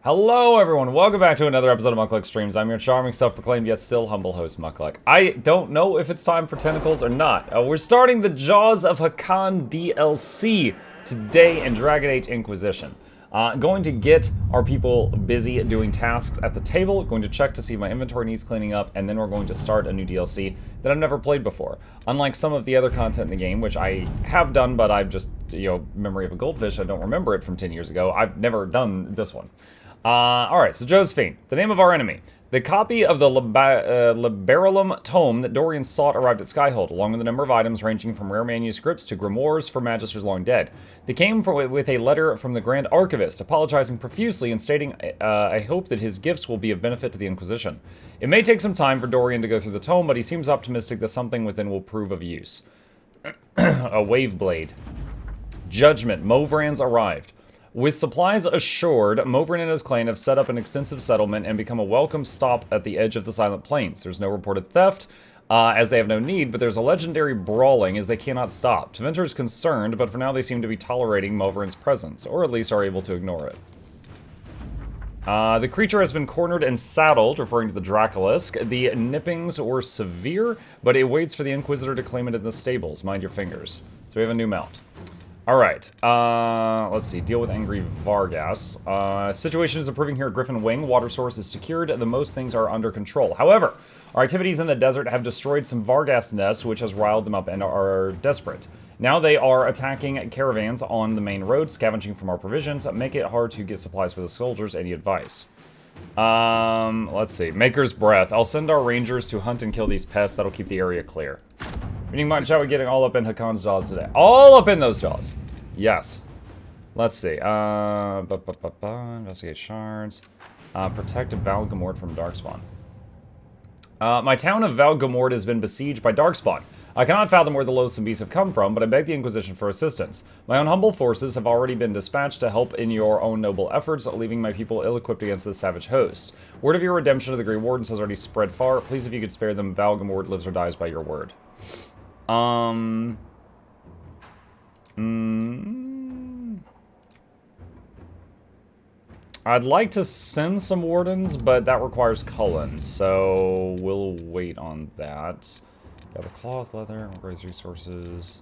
Hello everyone, welcome back to another episode of Mukluk Streams. I'm your charming, self-proclaimed, yet still humble host, Mukluk. I don't know if it's time for tentacles or not. We're starting the Jaws of Hakan DLC today in Dragon Age Inquisition. Going to get our people busy doing tasks at the table, going to check to see if my inventory needs cleaning up, and then we're going to start a new DLC that I've never played before. Unlike some of the other content in the game, which I have done, but I've just, memory of a goldfish, I don't remember it from 10 years ago, I've never done this one. Alright, so Josephine, the name of our enemy. The copy of the Liberalum tome that Dorian sought arrived at Skyhold, along with a number of items ranging from rare manuscripts to grimoires for magisters long dead. They came with a letter from the Grand Archivist, apologizing profusely and stating a hope that his gifts will be of benefit to the Inquisition. It may take some time for Dorian to go through the tome, but he seems optimistic that something within will prove of use. A wave blade. Judgment. Movrans arrived. With supplies assured, Movran and his clan have set up an extensive settlement and become a welcome stop at the edge of the Silent Plains. There's no reported theft, as they have no need, but there's a legendary brawling as they cannot stop. Tevinter is concerned, but for now they seem to be tolerating Movran's presence, or at least are able to ignore it. The creature has been cornered and saddled, referring to the Dracolisk. The nippings were severe, but it waits for the Inquisitor to claim it in the stables. Mind your fingers. So we have a new mount. Alright, let's see. Deal with angry Vargas. Situation is improving here at Griffin Wing. Water source is secured, and the most things are under control. However, our activities in the desert have destroyed some Vargas nests, which has riled them up and are desperate. Now they are attacking caravans on the main road, scavenging from our provisions. Make it hard to get supplies for the soldiers. Any advice? Let's see. Maker's Breath. I'll send our rangers to hunt and kill these pests. That'll keep the area clear. Meaning much, shall we getting all up in Hakan's jaws today? All up in those jaws. Yes. Let's see. Investigate shards. Protect Valgamort from Darkspawn. My town of Valgamort has been besieged by Darkspawn. I cannot fathom where the loathsome beasts have come from, but I beg the Inquisition for assistance. My own humble forces have already been dispatched to help in your own noble efforts, leaving my people ill-equipped against this savage host. Word of your redemption of the Grey Wardens has already spread far. Please, if you could spare them, Valgamort lives or dies by your word. I'd like to send some wardens, but that requires Cullen, so we'll wait on that. Gather cloth, leather, raise resources.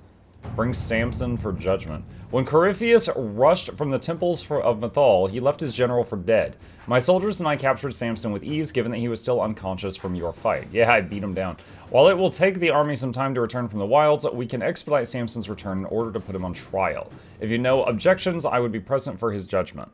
Bring Samson for judgment. When Corypheus rushed from the temples of Mythal, he left his general for dead. My soldiers and I captured Samson with ease, given that he was still unconscious from your fight. Yeah, I beat him down. While it will take the army some time to return from the wilds, we can expedite Samson's return in order to put him on trial. If you know objections, I would be present for his judgment.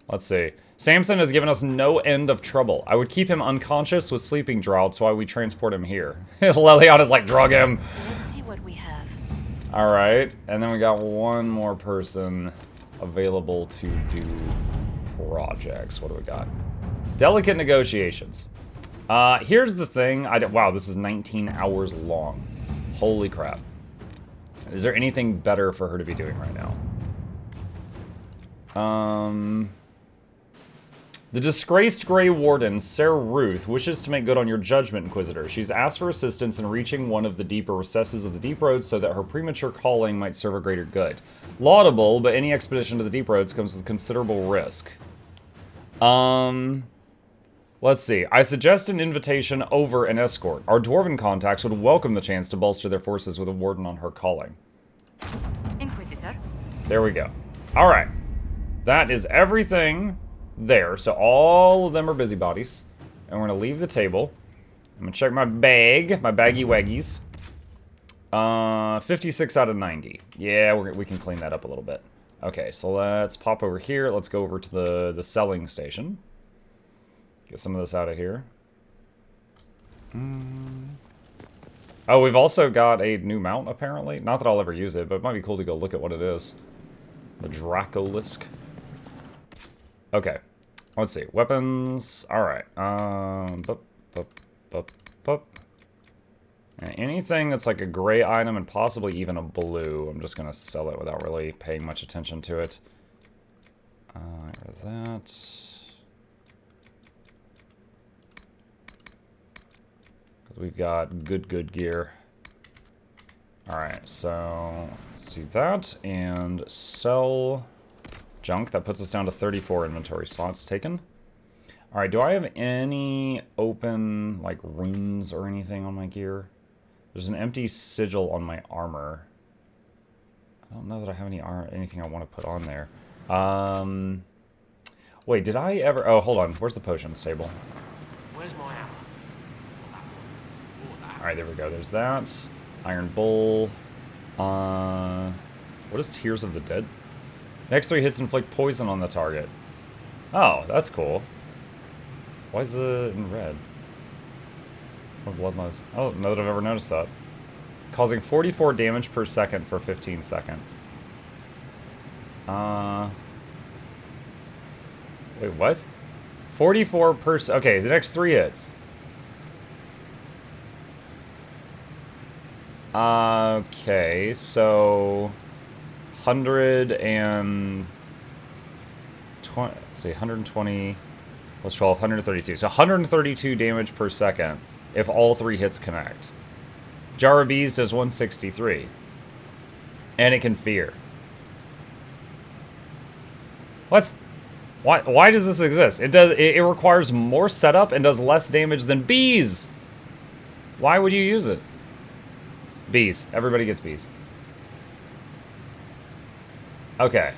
Let's see. Samson has given us no end of trouble. I would keep him unconscious with sleeping draughts while we transport him here. Leliana's like, drug him. Let's see what we have. Alright, and then we got one more person available to do projects. What do we got? Delicate negotiations. Here's the thing. Wow, this is 19 hours long. Holy crap. Is there anything better for her to be doing right now? The disgraced Grey Warden, Sarah Ruth, wishes to make good on your judgment, Inquisitor. She's asked for assistance in reaching one of the deeper recesses of the Deep Roads so that her premature calling might serve a greater good. Laudable, but any expedition to the Deep Roads comes with considerable risk. Let's see. I suggest an invitation over an escort. Our dwarven contacts would welcome the chance to bolster their forces with a warden on her calling. Inquisitor. There we go. Alright. That is everything there. So all of them are busybodies. And we're going to leave the table. I'm going to check my bag. My baggy waggies. 56 out of 90. Yeah, we can clean that up a little bit. Okay, so let's pop over here. Let's go over to the selling station. Get some of this out of here. Oh, we've also got a new mount, apparently. Not that I'll ever use it, but it might be cool to go look at what it is. The Dracolisk. Okay. Let's see. Weapons. Alright. Anything that's like a gray item and possibly even a blue, I'm just going to sell it without really paying much attention to it. Get rid of that. Because we've got good gear. Alright, so let's do that and sell junk. That puts us down to 34 inventory slots taken. Alright, do I have any open, like, runes or anything on my gear? There's an empty sigil on my armor. I don't know that I have anything I want to put on there. Wait, did I ever... Oh, hold on. Where's the potions table? Where's my hammer? Alright, there we go. There's that. Iron Bowl. What is Tears of the Dead? Next 3 hits inflict poison on the target. Oh, that's cool. Why is it in red? What blood loss? I don't know that I've ever noticed that. Causing 44 damage per second for 15 seconds. Wait, what? 44 per... Okay, the next 3 hits. Okay, so... 120... Let's see, 120... Plus 12, 132. So 132 damage per second if all 3 hits connect. Jar of Bees does 163. And it can fear. What? Why does this exist? It requires more setup and does less damage than bees. Why would you use it? Bees. Everybody gets bees. Okay.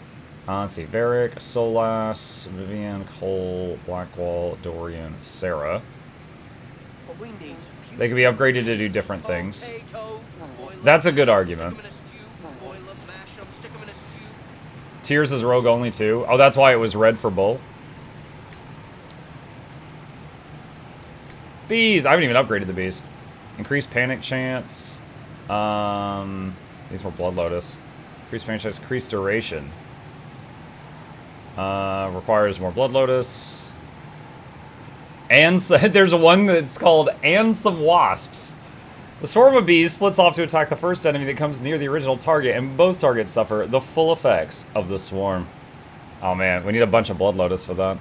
Let's see. Varric, Solas, Vivian, Cole, Blackwall, Dorian, Sarah. They can be upgraded to do different things. That's a good argument. Tears is rogue only too. Oh, that's why it was red for bull. Bees. I haven't even upgraded the bees. Increased panic chance. These were Blood Lotus. Increased panic chance. Increased duration. Requires more Blood Lotus. And there's one that's called And Some Wasps. The swarm of bees splits off to attack the first enemy that comes near the original target, and both targets suffer the full effects of the swarm. Oh man, we need a bunch of Blood Lotus for that.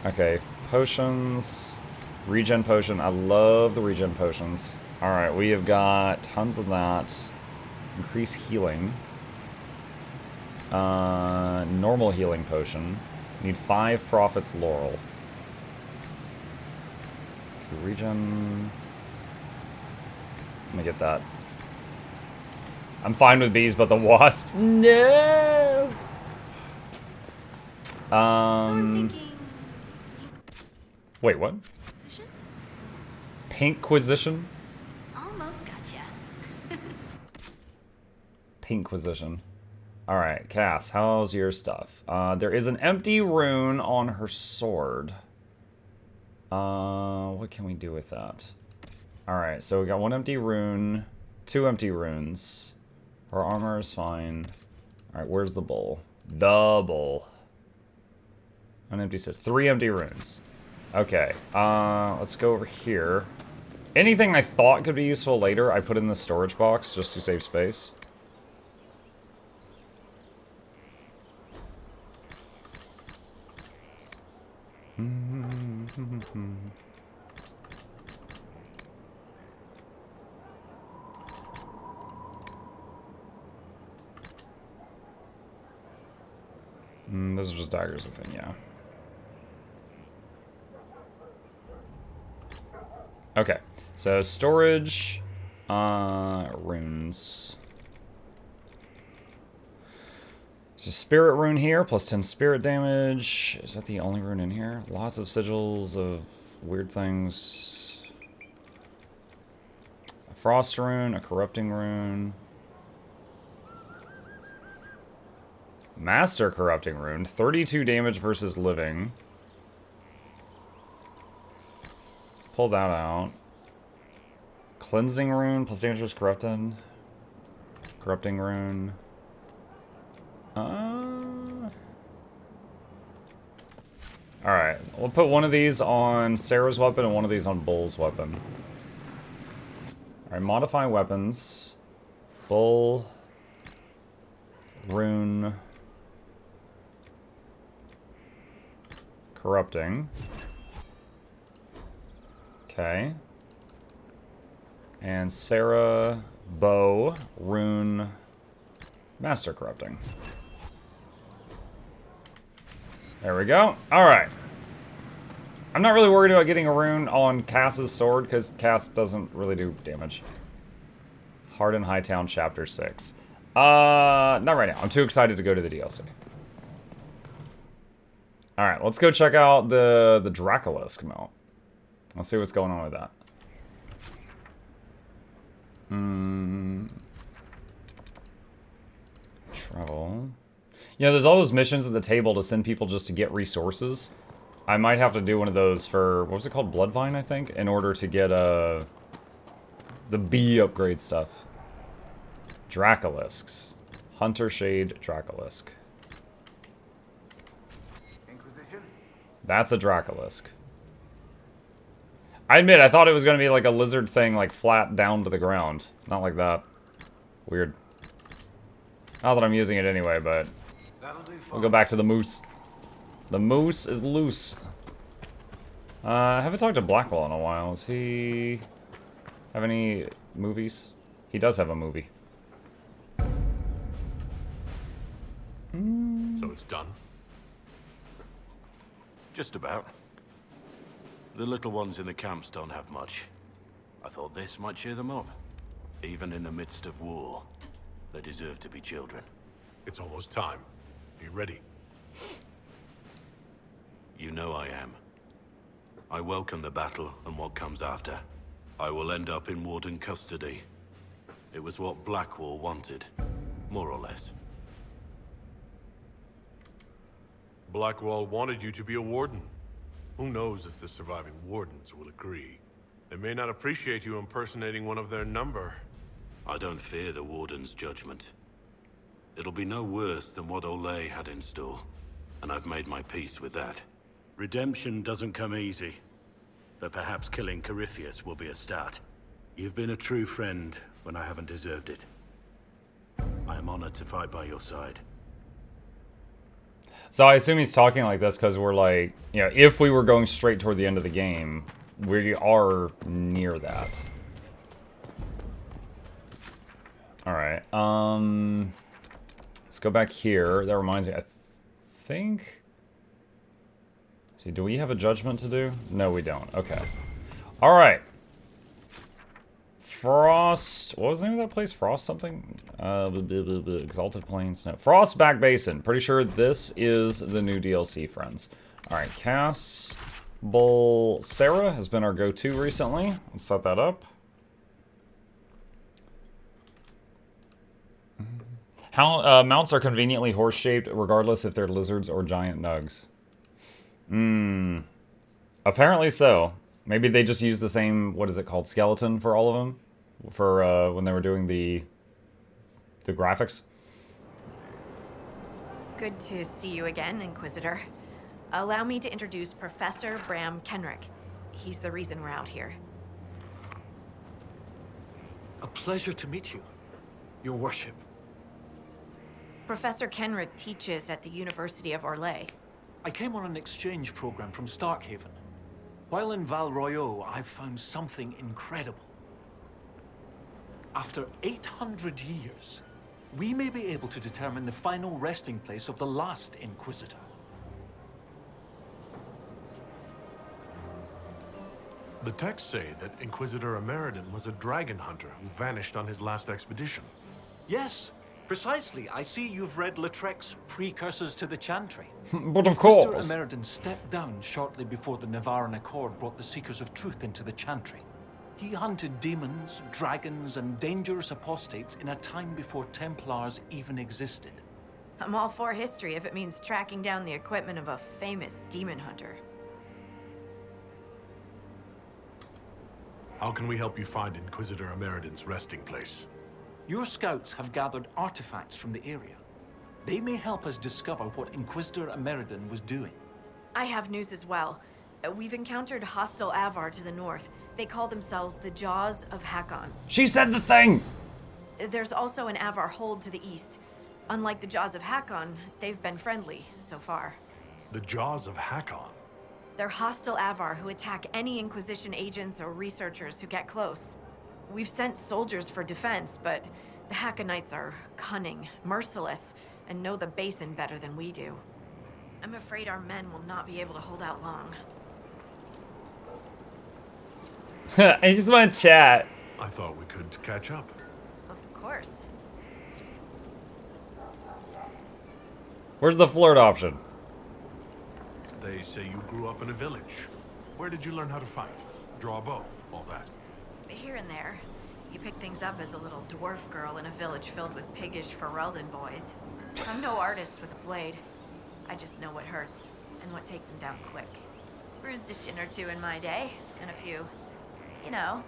Okay, potions. Regen potion. I love the regen potions. Alright, we have got tons of that. Increase healing. Normal healing potion. Need 5 Prophet's Laurel. Regen. Let me get that. I'm fine with bees, but the wasps, no. So I'm thinking... Wait, what? Inquisition? Pinkquisition? Almost gotcha. Pinkquisition. Alright, Cass, how's your stuff? There is an empty rune on her sword. What can we do with that? Alright, so we got 1 empty rune, 2 empty runes. Her armor is fine. Alright, where's the bowl? The bowl. An empty set. 3 empty runes. Okay, let's go over here. Anything I thought could be useful later, I put in the storage box just to save space. Those are just daggers, I think, yeah. Okay, so storage, runes. There's a spirit rune here, plus 10 spirit damage. Is that the only rune in here? Lots of sigils of weird things. A frost rune, a corrupting rune. Master corrupting rune, 32 damage versus living. Pull that out. Cleansing rune, plus damage versus corrupted. Corrupting rune. Alright, we'll put one of these on Sarah's weapon and one of these on Bull's weapon. Alright, modify weapons. Bull. Rune. Corrupting. Okay. And Sarah, Bow, rune, master corrupting. There we go. Alright. I'm not really worried about getting a rune on Cass's sword, because Cass doesn't really do damage. Harden Hightown Chapter 6. Not right now. I'm too excited to go to the DLC. Alright, let's go check out the Dracolisk mount. Let's see what's going on with that. Travel. You know, there's all those missions at the table to send people just to get resources. I might have to do one of those for, what was it called? Bloodvine, I think? In order to get, the B upgrade stuff. Dracolisks. Hunter Shade Dracolisk. Inquisition? That's a Dracolisk. I admit, I thought it was going to be like a lizard thing, like flat down to the ground. Not like that. Weird. Not that I'm using it anyway, but we'll go back to the moose. The moose is loose. I haven't talked to Blackwell in a while. Does he have any movies? He does have a movie. So it's done? Just about. The little ones in the camps don't have much. I thought this might cheer them up. Even in the midst of war, they deserve to be children. It's almost time. Be ready. You know I am. I welcome the battle and what comes after. I will end up in warden custody. It was what Blackwall wanted, more or less. Blackwall wanted you to be a warden. Who knows if the surviving wardens will agree? They may not appreciate you impersonating one of their number. I don't fear the warden's judgment. It'll be no worse than what Olay had in store, and I've made my peace with that. Redemption doesn't come easy, but perhaps killing Corypheus will be a start. You've been a true friend when I haven't deserved it. I am honored to fight by your side. So I assume he's talking like this because we're like, you know, if we were going straight toward the end of the game, we are near that. Alright, let's go back here. That reminds me, I think... See, do we have a judgment to do? No, we don't. Okay. Alright. Frost... What was the name of that place? Frost something? Exalted Plains? No. Frostback Basin. Pretty sure this is the new DLC, friends. Alright, Cass... Bull... Sarah has been our go-to recently. Let's set that up. How mounts are conveniently horse-shaped, regardless if they're lizards or giant nugs. Apparently so. Maybe they just use the same, what is it called, skeleton for all of them? For when they were doing the graphics. Good to see you again, Inquisitor. Allow me to introduce Professor Bram Kenrick. He's the reason we're out here. A pleasure to meet you, Your Worship. Professor Kenrick teaches at the University of Orlais. I came on an exchange program from Starkhaven. While in Val Royeaux, I've found something incredible. After 800 years, we may be able to determine the final resting place of the last Inquisitor. The texts say that Inquisitor Ameridan was a dragon hunter who vanished on his last expedition. Yes, precisely. I see you've read Lautrec's Precursors to the Chantry. But of Inquisitor course. Ameridan stepped down shortly before the Nevarran Accord brought the Seekers of Truth into the Chantry. He hunted demons, dragons, and dangerous apostates in a time before Templars even existed. I'm all for history if it means tracking down the equipment of a famous demon hunter. How can we help you find Inquisitor Ameridan's resting place? Your scouts have gathered artifacts from the area. They may help us discover what Inquisitor Ameridan was doing. I have news as well. We've encountered hostile Avar to the north. They call themselves the Jaws of Hakon. She said the thing! There's also an Avar hold to the east. Unlike the Jaws of Hakon, they've been friendly so far. The Jaws of Hakon? They're hostile Avar who attack any Inquisition agents or researchers who get close. We've sent soldiers for defense, but the Hackonites are cunning, merciless, and know the basin better than we do. I'm afraid our men will not be able to hold out long. I just want to chat. I thought we could catch up. Of course. Where's the flirt option? They say you grew up in a village. Where did you learn how to fight? Draw a bow, all that. Here and there. You pick things up as a little dwarf girl in a village filled with piggish Ferelden boys. I'm no artist with a blade. I just know what hurts, and what takes them down quick. Bruised a shin or two in my day, and a few, you know,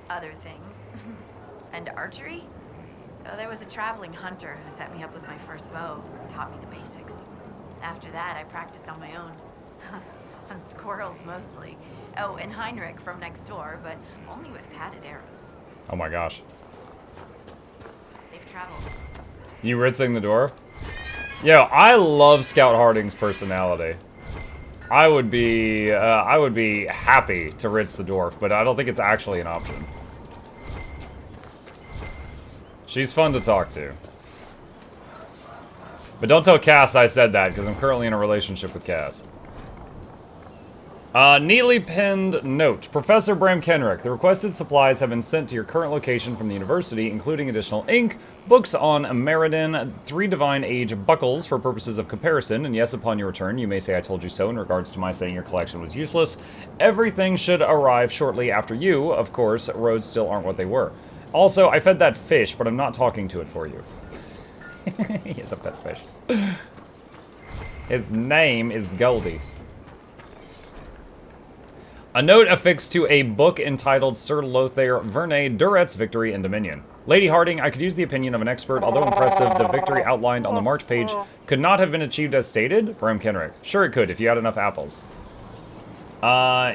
other things. And archery? Oh, there was a traveling hunter who set me up with my first bow, taught me the basics. After that, I practiced on my own. On squirrels, mostly. Oh, and Heinrich from next door, but only with padded arrows. Oh my gosh. Safe travels. You ritzing the door? Yo, I love Scout Harding's personality. I would be happy to ritz the dwarf, but I don't think it's actually an option. She's fun to talk to. But don't tell Cass I said that, because I'm currently in a relationship with Cass. Neatly pinned note. Professor Bram Kenrick, the requested supplies have been sent to your current location from the university, including additional ink, books on Meriden, 3 Divine Age buckles for purposes of comparison, and yes, upon your return, you may say I told you so in regards to my saying your collection was useless. Everything should arrive shortly after you. Of course, roads still aren't what they were. Also, I fed that fish, but I'm not talking to it for you. He is a pet fish. His name is Goldie. A note affixed to a book entitled Sir Lothair Vernay Duret's Victory and Dominion. Lady Harding, I could use the opinion of an expert. Although impressive, the victory outlined on the march page could not have been achieved as stated. Bram Kenrick. Sure it could, if you had enough apples.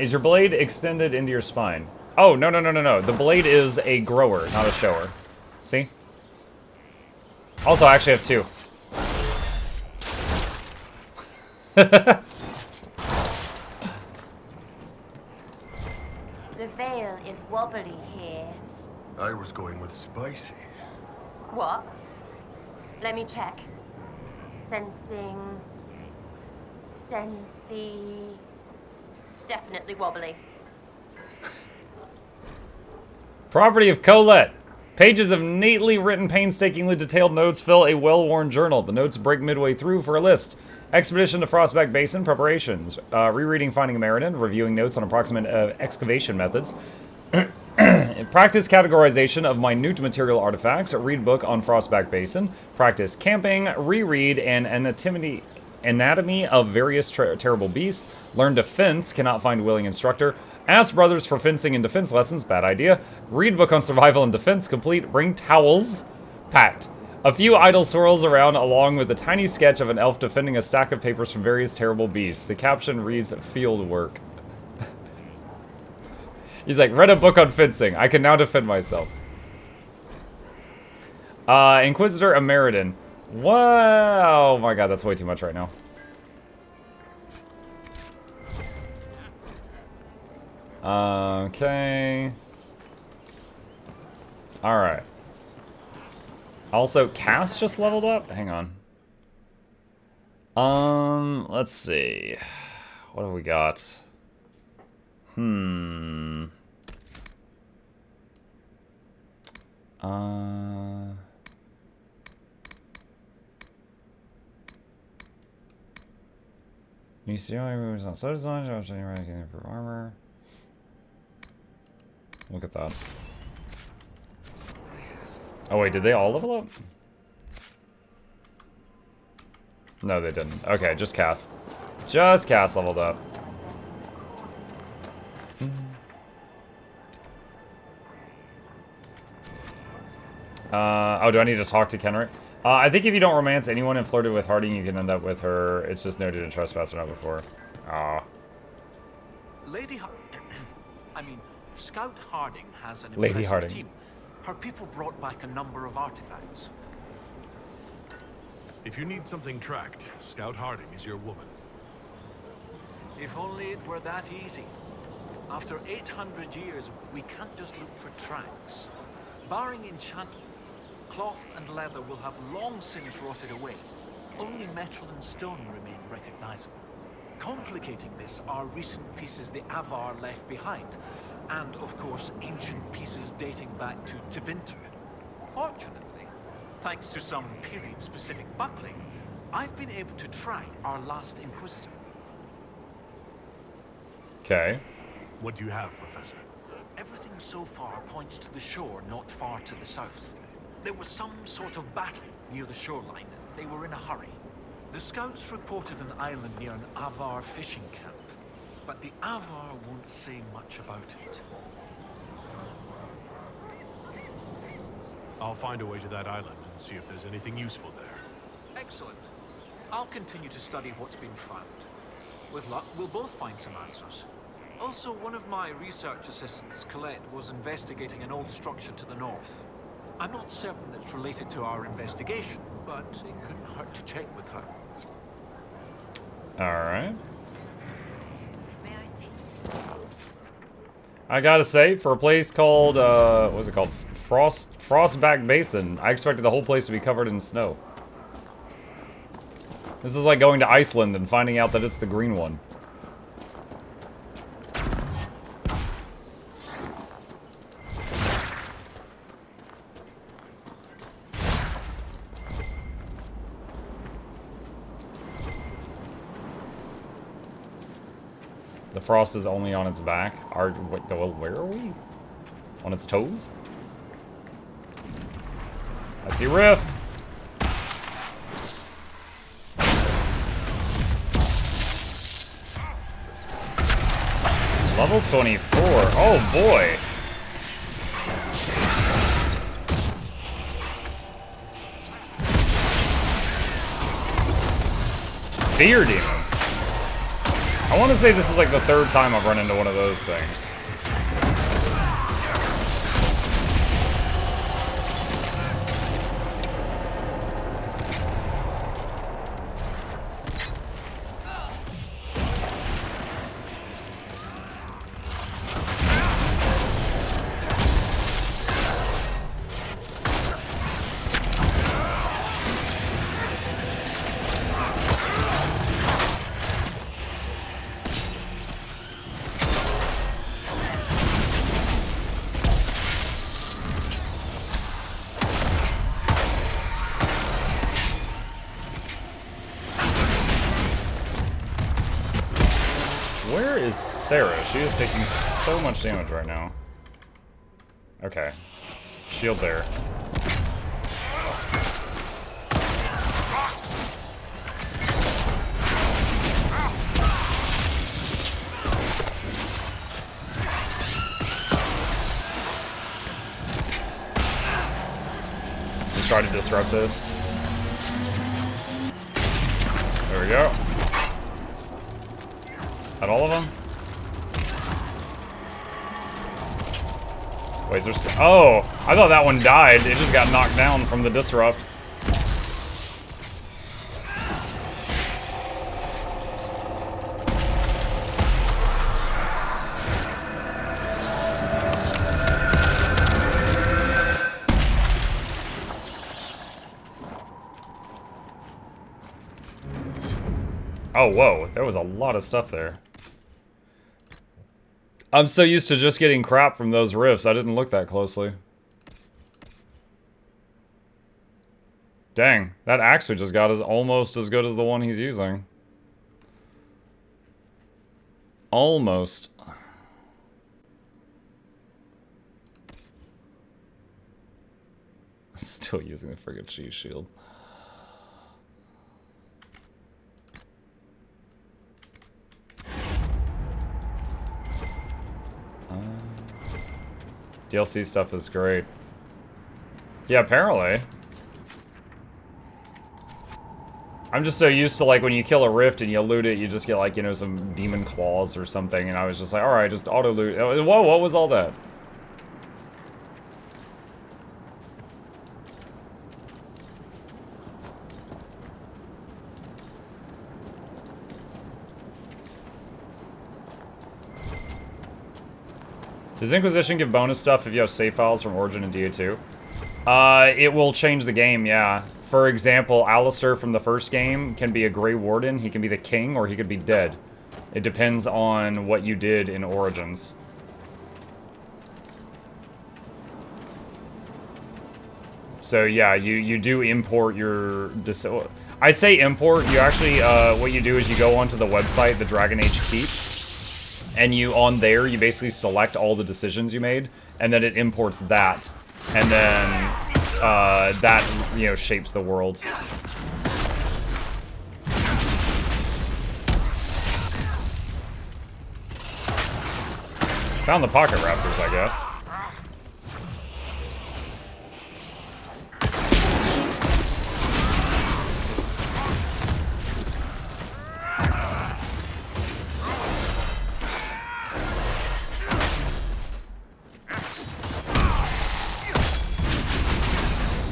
Is your blade extended into your spine? Oh, no. The blade is a grower, not a shower. See? Also, I actually have 2. The veil is wobbly here. I was going with spicy. What? Let me check. Sensing... Sensey... Definitely wobbly. Property of Colette. Pages of neatly written, painstakingly detailed notes fill a well-worn journal. The notes break midway through for a list. Expedition to Frostback Basin, preparations. Rereading Finding Meriden, reviewing notes on approximate excavation methods. Practice categorization of minute material artifacts. Read book on Frostback Basin. Practice camping. Reread an anatomy of various terrible beasts. Learn defense. Cannot find willing instructor. Ask brothers for fencing and defense lessons. Bad idea. Read book on survival and defense. Complete. Bring towels. Packed. A few idle swirls around along with a tiny sketch of an elf defending a stack of papers from various terrible beasts. The caption reads, field work. He's like, read a book on fencing. I can now defend myself. Inquisitor Ameridan. Wow. Oh my god, that's way too much right now. Okay. Alright. Also, Cass just leveled up? Hang on. Let's see. What have we got? You see how moves on so design, for armor. Look at that. Oh wait, did they all level up? No, they didn't. Okay, just Cass. Just Cass leveled up. Oh, do I need to talk to Kenrick? I think if you don't romance anyone and flirted with Harding, you can end up with her. It's just noted in Trespasser not before. Aw. Scout Harding has an Lady impressive Harding. team. Her people brought back a number of artifacts. If you need something tracked, Scout Harding is your woman. If only it were that easy. After 800 years, we can't just look for tracks. Barring enchantment, cloth and leather will have long since rotted away. Only metal and stone remain recognizable. Complicating this are recent pieces the Avar left behind, and of course ancient pieces dating back to Tevinter. Fortunately, thanks to some period-specific buckling, I've been able to track our last Inquisitor. Okay. What do you have, Professor? Everything so far points to the shore not far to the south. There was some sort of battle near the shoreline. They were in a hurry. The scouts reported an island near an Avar fishing camp, but the Avar won't say much about it. I'll find a way to that island and see if there's anything useful there. Excellent. I'll continue to study what's been found. With luck, we'll both find some answers. Also, one of my research assistants, Colette, was investigating an old structure to the north. I'm not certain it's related to our investigation, but it couldn't hurt to check with her. Alright. May I see? I gotta say, for a place called, what was it called? Frostback Basin, I expected the whole place to be covered in snow. This is like going to Iceland and finding out that it's the green one. The frost is only on its back. Where are we? On its toes? I see rift. Level 24. Oh boy. Fear Demon. I want to say this is like the third time I've run into one of those things. Where is Sarah? She is taking so much damage right now. Okay. Shield there. Let's just try to disrupt it. There we go. At all of them? Wait, is there oh! I thought that one died. It just got knocked down from the disrupt. Oh, whoa. There was a lot of stuff there. I'm so used to just getting crap from those rifts, I didn't look that closely. Dang, that axe we just got is almost as good as the one he's using. Almost. Still using the friggin' cheese shield. DLC stuff is great. Yeah, apparently. I'm just so used to, like, when you kill a rift and you loot it, you just get, like, you know, some demon claws or something, and I was just like, alright, just auto-loot. Whoa, what was all that? Does Inquisition give bonus stuff if you have save files from Origin and DA2? It will change the game, yeah. For example, Alistair from the first game can be a Grey Warden, he can be the king, or he could be dead. It depends on what you did in Origins. So yeah, you do import your... I say import, you actually, what you do is you go onto the website, the Dragon Age Keep, and on there, you basically select all the decisions you made, and then it imports that, and then, that, you know, shapes the world. Found the pocket raptors, I guess.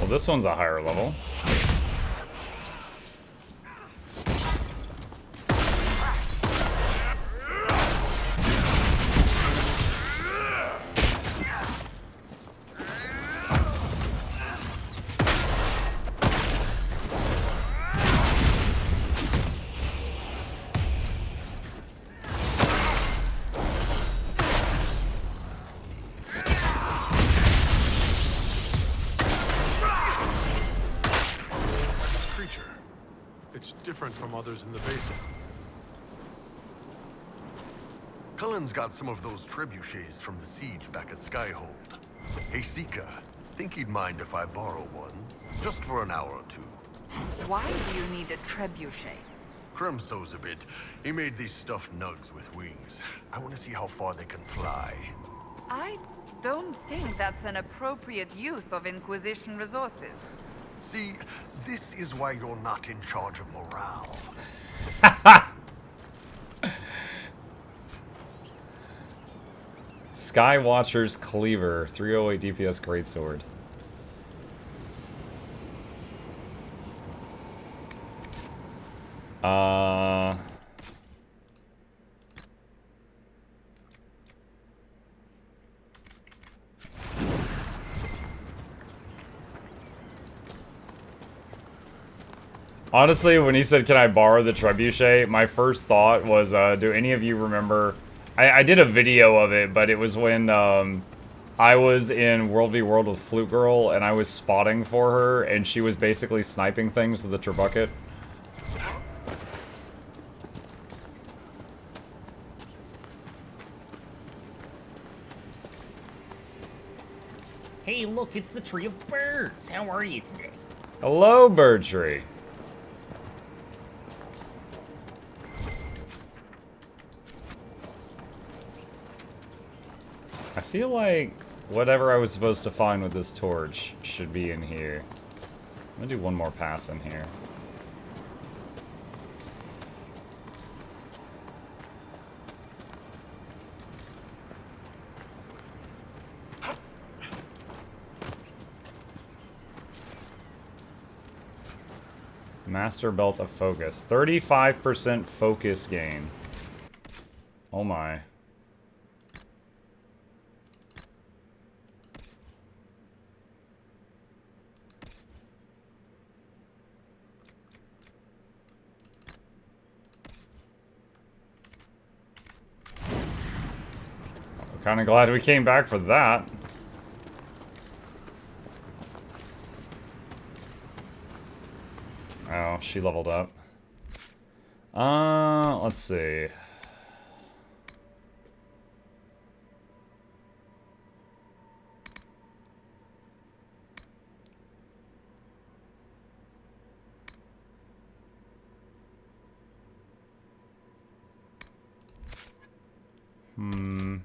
Well, this one's a higher level. From others in the basin. Cullen's got some of those trebuchets from the siege back at Skyhold. Hey, Sika, think he'd mind if I borrow one? Just for an hour or two. Why do you need a trebuchet? Krem sews a bit. He made these stuffed nugs with wings. I want to see how far they can fly. I don't think that's an appropriate use of Inquisition resources. See, this is why you're not in charge of morale. Skywatcher's Cleaver, 308 DPS greatsword. Honestly, when he said, can I borrow the trebuchet, my first thought was, do any of you remember... I did a video of it, but it was when I was in World v World with Flute Girl, and I was spotting for her, and she was basically sniping things with the trebuchet. Hey, look, it's the Tree of Birds. How are you today? Hello, Bird Tree. I feel like whatever I was supposed to find with this torch should be in here. I'm gonna do one more pass in here. Master Belt of Focus. 35% focus gain. Oh my. Kind of glad we came back for that. Oh, she leveled up. Let's see. Hmm.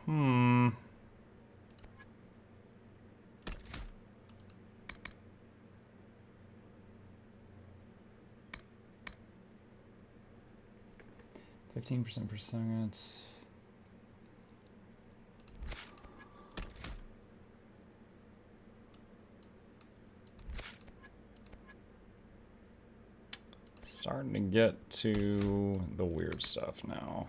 Hmm. %15% per second. Starting to get to the weird stuff now.